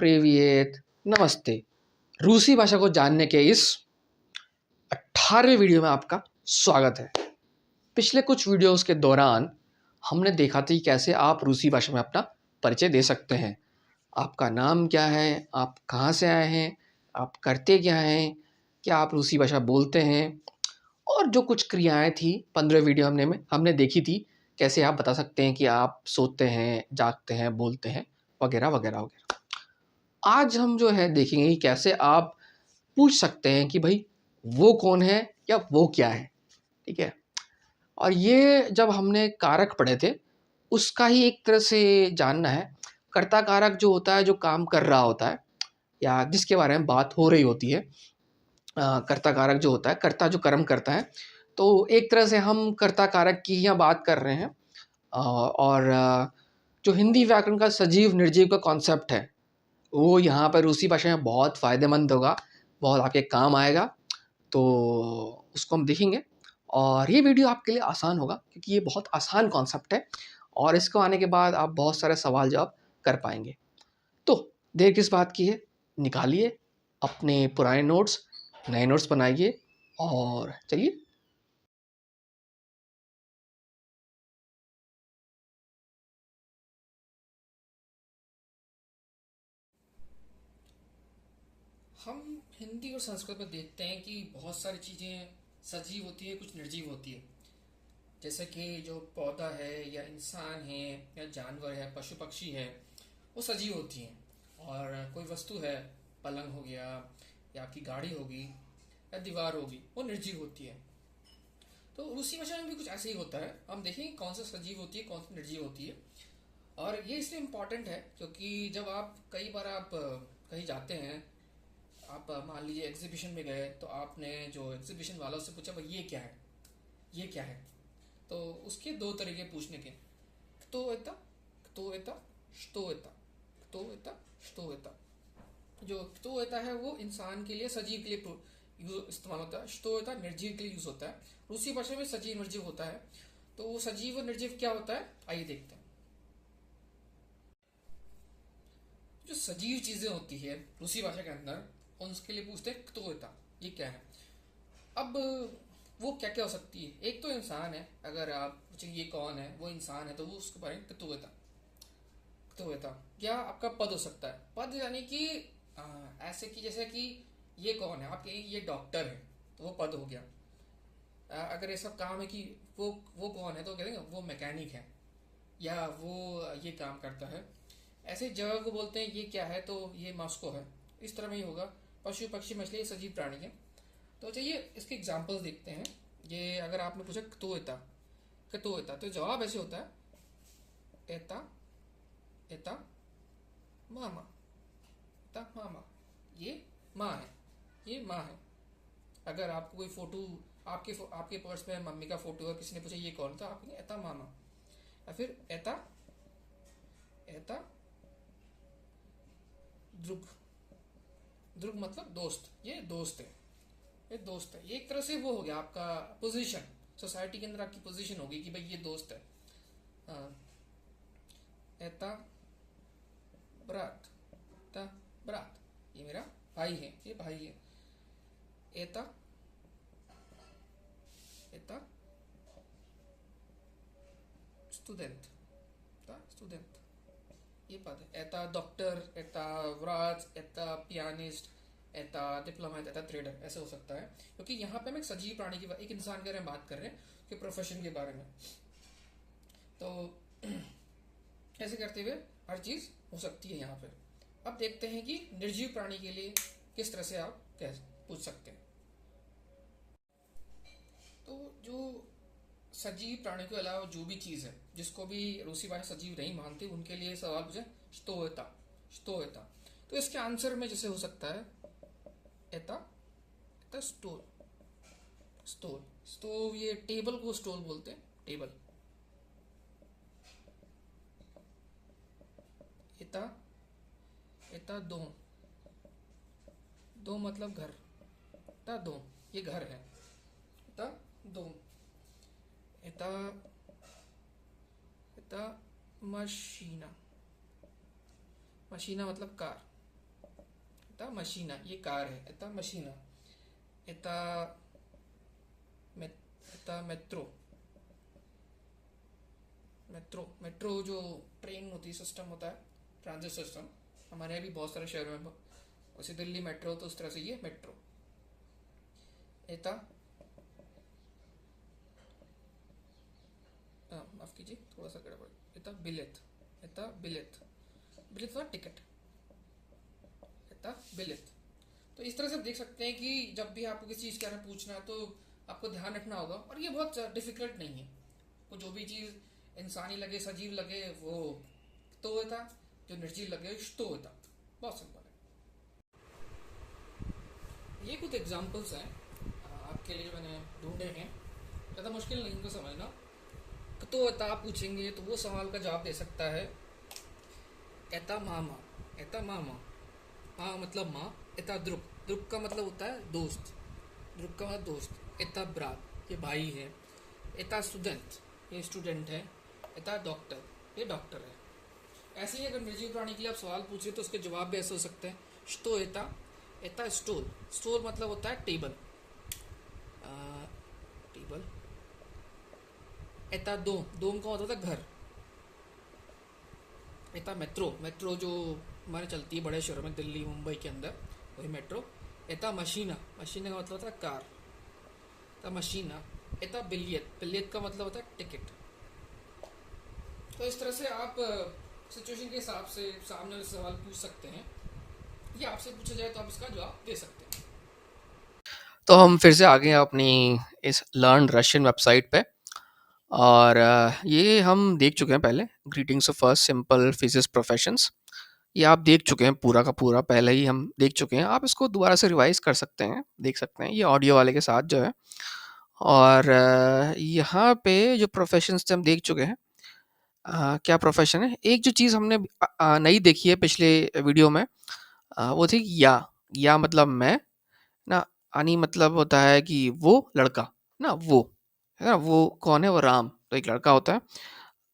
प्रेवियत नमस्ते। रूसी भाषा को जानने के इस 18वें वीडियो में आपका स्वागत है। पिछले कुछ वीडियोस के दौरान हमने देखा था कि कैसे आप रूसी भाषा में अपना परिचय दे सकते हैं। आपका नाम क्या है, आप कहाँ से आए हैं, आप करते क्या हैं, क्या आप रूसी भाषा बोलते हैं, और जो कुछ क्रियाएं थी 15 वीडियो हमने देखी थी। कैसे आप बता सकते हैं कि आप सोते हैं, जागते हैं, बोलते हैं, वगैरह वगैरह वगैरह। आज हम जो है देखेंगे कि कैसे आप पूछ सकते हैं कि भाई वो कौन है या वो क्या है। ठीक है। और ये जब हमने कारक पढ़े थे उसका ही एक तरह से जानना है। कर्ता कारक जो होता है, जो काम कर रहा होता है या जिसके बारे में बात हो रही होती है, कर्ता कारक जो होता है, कर्ता जो कर्म करता है, तो एक तरह से हम कर्ता कारक की यहाँ बात कर रहे हैं। और जो हिंदी व्याकरण का सजीव निर्जीव का कॉन्सेप्ट है वो यहाँ पर रूसी भाषा में बहुत फ़ायदेमंद होगा, बहुत आपके काम आएगा। तो उसको हम देखेंगे और ये वीडियो आपके लिए आसान होगा क्योंकि ये बहुत आसान कॉन्सेप्ट है और इसको आने के बाद आप बहुत सारे सवाल जवाब कर पाएंगे। तो देर किस बात की है, निकालिए अपने पुराने नोट्स, नए नोट्स बनाइए और चलिए। हम हिंदी और संस्कृत में देखते हैं कि बहुत सारी चीज़ें सजीव होती है, कुछ निर्जीव होती है। जैसे कि जो पौधा है या इंसान है या जानवर है, पशु पक्षी है, वो सजीव होती हैं। और कोई वस्तु है, पलंग हो गया या आपकी गाड़ी होगी या दीवार होगी, वो निर्जीव होती है। तो रूसी भाषा में भी कुछ ऐसे ही होता है। हम देखेंगे कौन सा सजीव होती है, कौन सी निर्जीव होती है। और ये इसलिए इम्पॉर्टेंट है क्योंकि जब आप कई बार आप कहीं जाते हैं, आप मान लीजिए एग्जीबिशन में गए, तो आपने जो एग्जीबिशन वालों से पूछा भाई ये क्या है, ये क्या है। तो उसके दो तरीके पूछने के, क्तो एता श्तो एता, क्तो एता श्तो एता। जो क्तो एता है वो इंसान के लिए, सजीव के लिए इस्तेमाल होता है। श्तो एता निर्जीव के लिए यूज होता है। रूसी भाषा में सजीव निर्जीव होता है। तो वो सजीव और निर्जीव क्या होता है, आइए देखते हैं। जो सजीव चीजें होती है रूसी भाषा के अंदर, उनके लिए पूछते हैं क्तो एता, ये क्या है। अब वो क्या क्या हो सकती है। एक तो इंसान है, अगर आप पूछेंगे ये कौन है, वो इंसान है, तो वो उसके बारे में कितुवता, कितुवता। या आपका पद हो सकता है। पद यानी कि ऐसे कि जैसे कि ये कौन है, आप कहेंगे ये डॉक्टर है, तो वो पद हो गया। अगर ऐसा काम है कि वो कौन है, तो कहेंगे वो मैकेनिक है या वो ये काम करता है। ऐसे जगह को बोलते हैं ये क्या है, तो ये मॉस्को है। इस तरह में ही होगा। पशु पक्षी मछली ये सजीव प्राणी है। तो चलिए इसके एग्जाम्पल्स देखते हैं। ये अगर आपने पूछा कतो एता, तो जवाब ऐसे होता है एता एता मामा, एता मामा। ये माँ है, ये माँ है। अगर आपको कोई फोटो, आपके पर्स में मम्मी का फोटो है, किसी ने पूछा ये कौन था, आप कहेंगे एता मामा। या फिर एता एता ध्रुव, ध्रुव मतलब दोस्त, ये दोस्त है, ये दोस्त है। ये एक तरह से वो हो गया आपका पोजीशन, सोसाइटी के अंदर आपकी पोजीशन होगी कि भाई ये दोस्त है। हाँ, एता ब्रात, एता ब्रात, ये मेरा भाई है, ये भाई है। एता एता स्टूडेंट, एता स्टूडेंट, ये पद है। एता डॉक्टर, एता व्राज, एता पियानिस्ट, एता डिप्लोमेट, एता ट्रेडर, ऐसे हो सकता है। क्योंकि यहाँ पे हम एक सजीव प्राणी की, एक इंसान के बारे में बात कर रहे हैं, कि प्रोफेशन के बारे में। तो ऐसे करते हुए हर चीज हो सकती है यहाँ पे। अब देखते हैं कि निर्जीव प्राणी के लिए किस तरह से आप कह पूछ सकते हैं। तो जो सजीव प्राणी के अलावा जो भी चीज है, जिसको भी रूसी भाषा सजीव नहीं मानती, उनके लिए सवाल पूछे स्टोएता, स्टोएता। तो इसके आंसर में जैसे हो सकता है एता, एता स्टोल, स्टोल, स्टोव, ये टेबल को स्टोल बोलते हैं, टेबल। एता एता दो, दो मतलब घर, एता दो, ये घर है, एता दो। एता एता मशीना, मशीना मतलब कार, एता मशीना ये कार है, एता मशीना, एता एता मेट्रो, मेट्रो मेट्रो जो ट्रेन होती है, सिस्टम होता है, ट्रांजिट सिस्टम। हमारे यहाँ भी बहुत सारे शहरों में, वैसे दिल्ली मेट्रो तो उस तरह से ये मेट्रो। एता माफ कीजिए थोड़ा सा गड़बड़, एता बिलेत, एता बिलेत, बिलेत का टिकट, एता बिलेत। तो इस तरह से आप देख सकते हैं कि जब भी आपको किसी चीज़ के बारे में पूछना है तो आपको ध्यान रखना होगा, और ये बहुत डिफिकल्ट नहीं है। वो जो भी चीज़ इंसानी लगे, सजीव लगे, वो तो होता, जो निर्जीव लगे तो होता। बहुत सिंपल है। ये कुछ एग्जांपल्स हैं आपके लिए जो मैंने ढूंढे हैं, ज़्यादा मुश्किल नहीं इनको समझना। तो आप पूछेंगे तो वो सवाल का जवाब दे सकता है एता मामा, एता मामा, हाँ मतलब माँ, एता द्रुक, द्रुक का मतलब होता है दोस्त, द्रुक का मतलब दोस्त, एता ब्रात ये भाई है, एता स्टूडेंट ये स्टूडेंट है, एता डॉक्टर ये डॉक्टर है। ऐसे ही अगर निर्जीव प्राणी के लिए आप सवाल पूछे तो उसके जवाब भी ऐसे हो सकते हैं। तो एता, एता स्टोल, स्टोल मतलब होता है टेबल, टेबल। एता दोम, दोम का मतलब होता है घर। एता मेट्रो, मेट्रो जो हमारे चलती है बड़े शहरों में, दिल्ली मुंबई के अंदर, वही मेट्रो। एता मशीना, मशीना का मतलब होता है कार, एता मशीना। एता बिलियत, बिलियत का मतलब होता है टिकट। तो इस तरह से आप सिचुएशन के हिसाब से सामने वाले सवाल पूछ सकते हैं, या आपसे पूछा जाए तो आप इसका जवाब दे सकते हैं। तो हम फिर से आ गए हैं अपनी इस लर्न रशियन वेबसाइट पे, और ये हम देख चुके हैं पहले, greetings of first simple physics professions. ये आप देख चुके हैं पूरा का पूरा, पहले ही हम देख चुके हैं। आप इसको दोबारा से रिवाइज कर सकते हैं, देख सकते हैं, ये ऑडियो वाले के साथ जो है। और यहाँ पे जो प्रोफेशंस थे हम देख चुके हैं। क्या प्रोफेशन है, एक जो चीज़ हमने नई देखी है पिछले वीडियो में, वो थी या मतलब मैं ना, आनी मतलब होता है कि वो लड़का ना, वो है ना, वो कौन है, वो राम, तो एक लड़का होता है।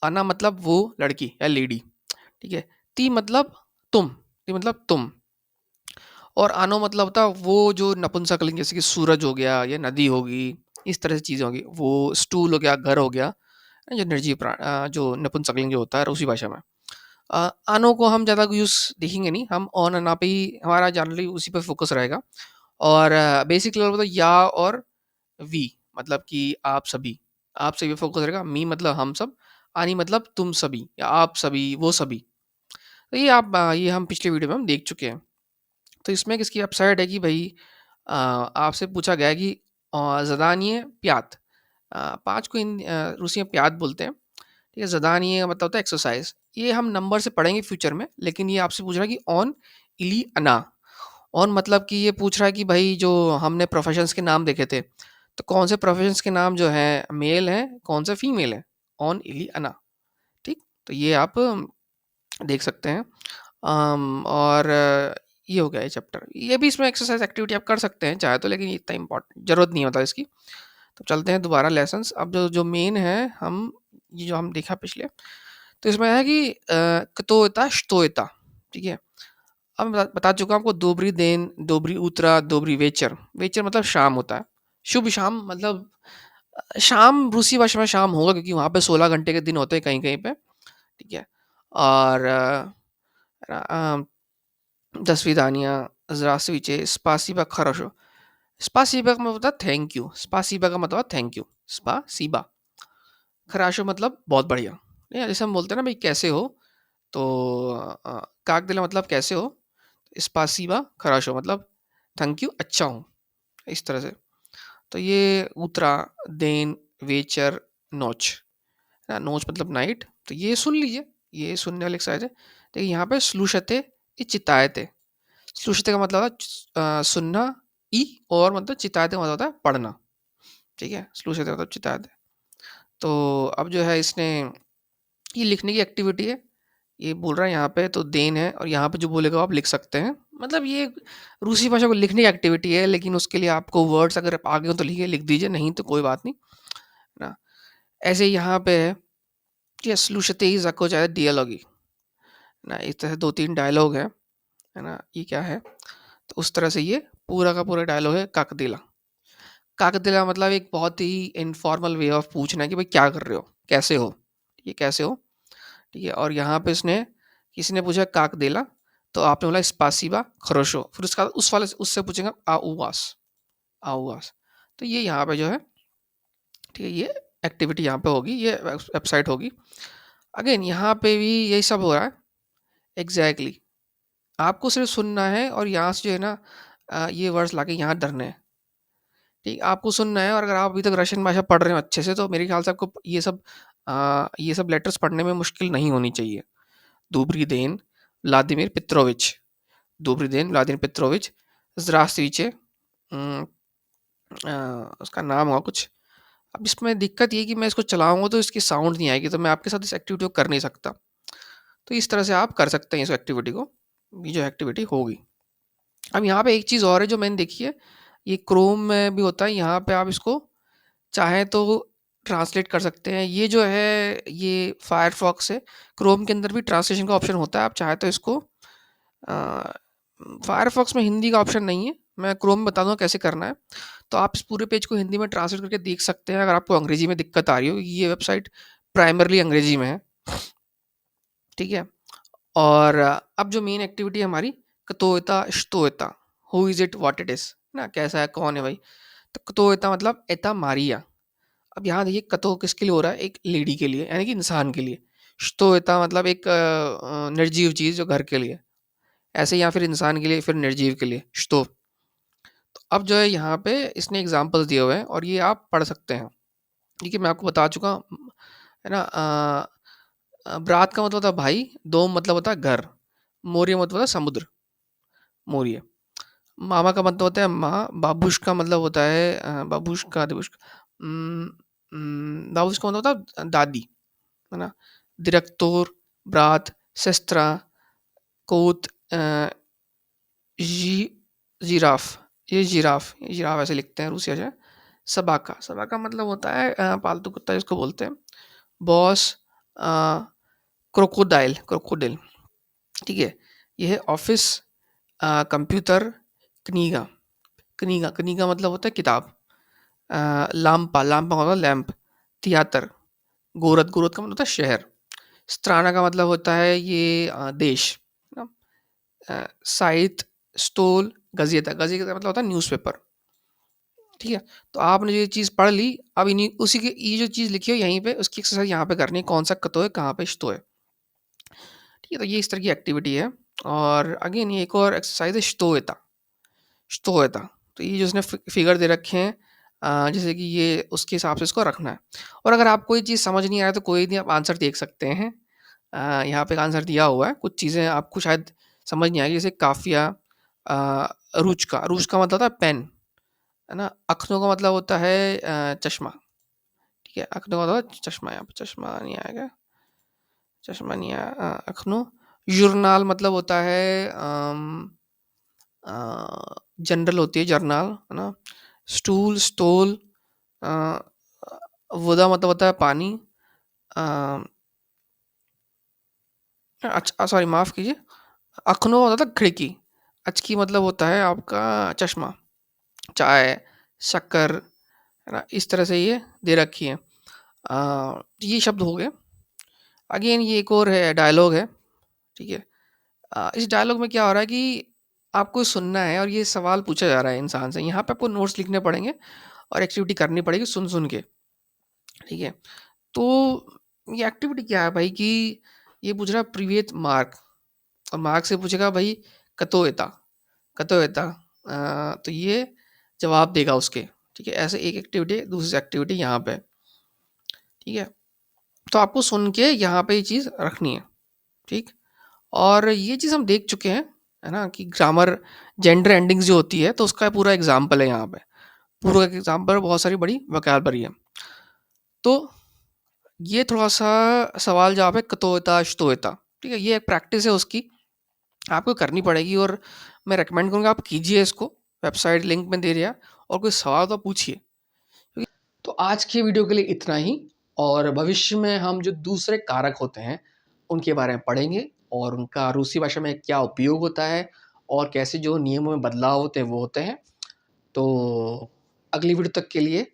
आना मतलब वो लड़की या लेडी, ठीक है। ती मतलब तुम, ती मतलब तुम, और आनो मतलब होता है वो जो नपुंसकलिंग, जैसे कि सूरज हो गया या नदी होगी, इस तरह से चीज़ें होगी। वो स्टूल हो गया, घर हो गया, जो निर्जीव जो नपुंसकलिंग जो होता है रूसी भाषा में। आनो को हम ज़्यादा यूज़ देखेंगे नहीं, हम ऑन अना पे ही हमारा जनरली उसी पे फोकस रहेगा। और बेसिक लेवल तो या और वी मतलब कि आप सभी, आप सभी पे फोकस रहेगा। मी मतलब हम सब, आनी मतलब तुम सभी या आप सभी, वो सभी। तो ये ये हम पिछले वीडियो में हम देख चुके हैं। तो इसमें किसकी अपसाइड है कि भाई आपसे पूछा गया है कि ज़दानिये प्यात, 5 को रूसी में प्यात बोलते हैं, ठीक है। ज़दानिये का मतलब होता है एक्सरसाइज। ये हम नंबर से पढ़ेंगे फ्यूचर में, लेकिन ये आपसे पूछ रहा है कि ऑन इली अना, ऑन मतलब कि ये पूछ रहा है कि भाई जो हमने प्रोफेशंस के नाम देखे थे, तो कौन से प्रोफेशंस के नाम जो हैं मेल हैं, कौन से फीमेल है, ऑन इली अना, ठीक। तो ये आप देख सकते हैं। और ये हो गया ये चैप्टर। ये भी इसमें एक्सरसाइज एक्टिविटी आप कर सकते हैं चाहे तो, लेकिन इतना इम्पोर्टेंट ज़रूरत नहीं होता इसकी। तो चलते हैं दोबारा लेसन्स। अब जो मेन है, हम ये जो हम देखा पिछले, तो इसमें है कि क्तोयता श्तोयता, ठीक है। अब मैं बता चुका हूँ आपको, दोबरी देन, दोबरी उतरा, दोबरी वेचर। वेचर मतलब शाम होता है, शुभ शाम मतलब शाम रूसी भाषा में शाम होगा, क्योंकि वहाँ पे 16 घंटे के दिन होते हैं कहीं कहीं पे, ठीक है। और 10वीं दानिया, zdravstvuyte, spasiba хорошо। स्पासीबा का मतलब थैंक यू, स्पासीबा का मतलब थैंक यू, स्पासीबा। खराशो मतलब बहुत बढ़िया, या जैसे हम बोलते हैं ना भाई कैसे हो, तो काक दिला मतलब कैसे हो, स्पासीबा खराशो मतलब थैंक यू, अच्छा हूँ, इस तरह से। तो ये उतरा, देन, वेचर, नोच, नोच मतलब नाइट। तो ये सुन लीजिए, ये सुनने वाले एक्सरसाइज है। देखिए यहाँ पे स्लूशते, ये चितायते। स्लूशते का मतलब होता है सुनना, ई, और मतलब चितायते का मतलब होता है पढ़ना, ठीक है। स्लूशते मतलब चितायते। तो अब जो है इसने ये लिखने की एक्टिविटी है, ये बोल रहा है यहाँ पे तो देन है, और यहाँ पे जो बोलेगा आप लिख सकते हैं। मतलब ये रूसी भाषा को लिखने की एक्टिविटी है, लेकिन उसके लिए आपको वर्ड्स अगर आगे हो तो लिख दीजिए, नहीं तो कोई बात नहीं ना। ऐसे ही यहाँ पे है कि स्लूशते ही जको चाहे डियालॉगी ना, इस तरह से 2-3 डायलॉग है ना। ये क्या है, तो उस तरह से ये पूरा का पूरा डायलॉग है काकदिला। काकदिला मतलब एक बहुत ही इनफॉर्मल वे ऑफ पूछना है कि भाई क्या कर रहे हो, कैसे हो, ये कैसे हो, ठीक है। और यहाँ पे इसने किसी ने पूछा काकदिला, तो आपने बोला स्पासिबा खरोशो, फिर उसका उस वाले उससे पूछेगा आउवास, आउवास। तो ये यहाँ पे जो है, ठीक है, ये एक्टिविटी यहाँ पे होगी, ये वेबसाइट होगी। अगेन यहाँ पे भी यही सब हो रहा है एग्जैक्टली। आपको सिर्फ सुनना है और यहाँ से जो है ना ये वर्ड्स लाके यहाँ धरने हैं, ठीक, आपको सुनना है। और अगर आप अभी तक रशियन भाषा पढ़ रहे हो अच्छे से, तो मेरे ख्याल से आपको ये सब लेटर्स पढ़ने में मुश्किल नहीं होनी चाहिए। दूबरी देन व्लादिमीर पेत्रोविच, दूबरी देन व्लादिमीर पेत्रोविच, ज़्रास्त्विचे, उसका नाम होगा कुछ। अब इसमें दिक्कत ये कि मैं इसको चलाऊंगा तो इसकी साउंड नहीं आएगी, तो मैं आपके साथ इस एक्टिविटी को कर नहीं सकता। तो इस तरह से आप कर सकते हैं इस एक्टिविटी को, ये जो एक्टिविटी होगी। अब यहाँ पे एक चीज़ और है जो मैंने देखी है, ये क्रोम में भी होता है, यहाँ पे आप इसको चाहें तो ट्रांसलेट कर सकते हैं। ये जो है ये फायरफॉक्स है, क्रोम के अंदर भी ट्रांसलेशन का ऑप्शन होता है, आप चाहे तो इसको फायरफॉक्स में हिंदी का ऑप्शन नहीं है, मैं क्रोम में बता दूँ कैसे करना है। तो आप इस पूरे पेज को हिंदी में ट्रांसलेट करके देख सकते हैं अगर आपको अंग्रेजी में दिक्कत आ रही हो। ये वेबसाइट प्राइमरली अंग्रेजी में है, ठीक है। और अब जो मेन एक्टिविटी है हमारी, कतोयता श्तोयता, who is it what it is ना, कैसा है, कौन है भाई। तो कतोयता मतलब एता मारिया। अब यहाँ देखिए कतो किसके लिए हो रहा है, एक लेडी के लिए, यानी कि इंसान के लिए। श्तोयता मतलब एक निर्जीव चीज़ जो घर के लिए, ऐसे या फिर इंसान के लिए, फिर निर्जीव के लिए श्तो। तो अब जो है यहाँ पे इसने एग्जाम्पल्स दिए हुए हैं और ये आप पढ़ सकते हैं, ठीक है। मैं आपको बता चुका हूँ, है ना। ब्रात का मतलब होता है भाई, दोम मतलब होता है घर, मोरिया मतलब होता है समुद्र, मोरिया। मामा का मतलब होता है माँ, बाबूश का मतलब होता है बाबूश का दिबुश का, बाबूश का मतलब होता है दादी, है ना। दिरक्तोर, ब्रात, सेस्त्रा, कोत, जी, जिराफ, ये जिराफ, ये जिराफ ऐसे लिखते हैं रूसी भाषा में। सबाका, सबाका मतलब होता है पालतू कुत्ता जिसको बोलते हैं। बॉस, क्रोकोडाइल, क्रोकोडाइल, ठीक है। ये है ऑफिस, कंप्यूटर, कनीगा, कनीगा, कनीगा मतलब होता है किताब। लाम्पा, लाम्पा मतलब लैम्प। थिएटर, गोरत, गोरत का मतलब होता है शहर। स्त्राना का मतलब होता है ये देश, है ना। साइट, स्टोल, गजेता, गजेता मतलब होता है न्यूज़पेपर, ठीक है। तो आपने ये चीज़ पढ़ ली, अब इन्हीं उसी की ये जो चीज़ लिखी है यहीं पे उसकी एक्सरसाइज यहाँ पे करनी है, कौन सा कतो है, कहाँ पे श्तो है, ठीक है। तो ये इस तरह की एक्टिविटी है। और अगेन ये एक और एक्सरसाइज है श्तोयता, श्तोयता। तो ये जो उसने फिगर दे रखे हैं जैसे कि ये उसके हिसाब से इसको रखना है। और अगर आपको ये चीज़ समझ नहीं आया तो कोई नहीं, आप आंसर देख सकते हैं। यहाँ पे एक आंसर दिया हुआ है, कुछ चीज़ें आपको शायद समझ नहीं आएगी, जैसे काफिया, रुच का मतलब होता है पेन, है ना। अखनों का मतलब होता है चश्मा, ठीक है। अखनों का मतलब चश्मा, यहाँ पे चश्मा नहीं आएगा, चश्मा नहीं आया, अखनों। जुर्नाल मतलब होता है जनरल होती है जर्नल, है ना। स्टूल, स्टोल, वोदा मतलब होता है पानी। अच्छा सॉरी माफ़ कीजिए, अखनो होता था खिड़की, अचकी मतलब होता है आपका चश्मा। चाय, शक्कर, है ना, इस तरह से ये दे रखी है। ये शब्द हो गए। अगेन ये एक और है डायलॉग है, ठीक है। इस डायलॉग में क्या हो रहा है कि आपको सुनना है और ये सवाल पूछा जा रहा है इंसान से। यहाँ पे आपको नोट्स लिखने पड़ेंगे और एक्टिविटी करनी पड़ेगी सुन सुन के, ठीक है। तो ये एक्टिविटी क्या है भाई कि ये पूछ रहा है प्रिवेत मार्क, और मार्क से पूछेगा भाई कतोयता, कतोयता, तो ये जवाब देगा उसके, ठीक है। ऐसे एक एक्टिविटी, दूसरी एक्टिविटी यहाँ पे, ठीक है। तो आपको सुन के यहाँ पे ये चीज़ रखनी है, ठीक। और ये चीज़ हम देख चुके हैं, है ना, कि ग्रामर जेंडर एंडिंग्स जो होती है तो उसका पूरा एग्जाम्पल है यहाँ पे, पूरा एग्जाम्पल, बहुत सारी बड़ी वोकैबुलरी है। तो ये थोड़ा सा सवाल जवाब है कतोयता श्तोयता, ठीक है। ये एक प्रैक्टिस है उसकी, आपको करनी पड़ेगी और मैं रेकमेंड करूँगा आप कीजिए इसको, वेबसाइट लिंक में दे दिया, और कोई सवाल तो पूछिए। तो आज के वीडियो के लिए इतना ही, और भविष्य में हम जो दूसरे कारक होते हैं उनके बारे में पढ़ेंगे और उनका रूसी भाषा में क्या उपयोग होता है और कैसे जो नियमों में बदलाव होते हैं वो होते हैं। तो अगली वीडियो तक के लिए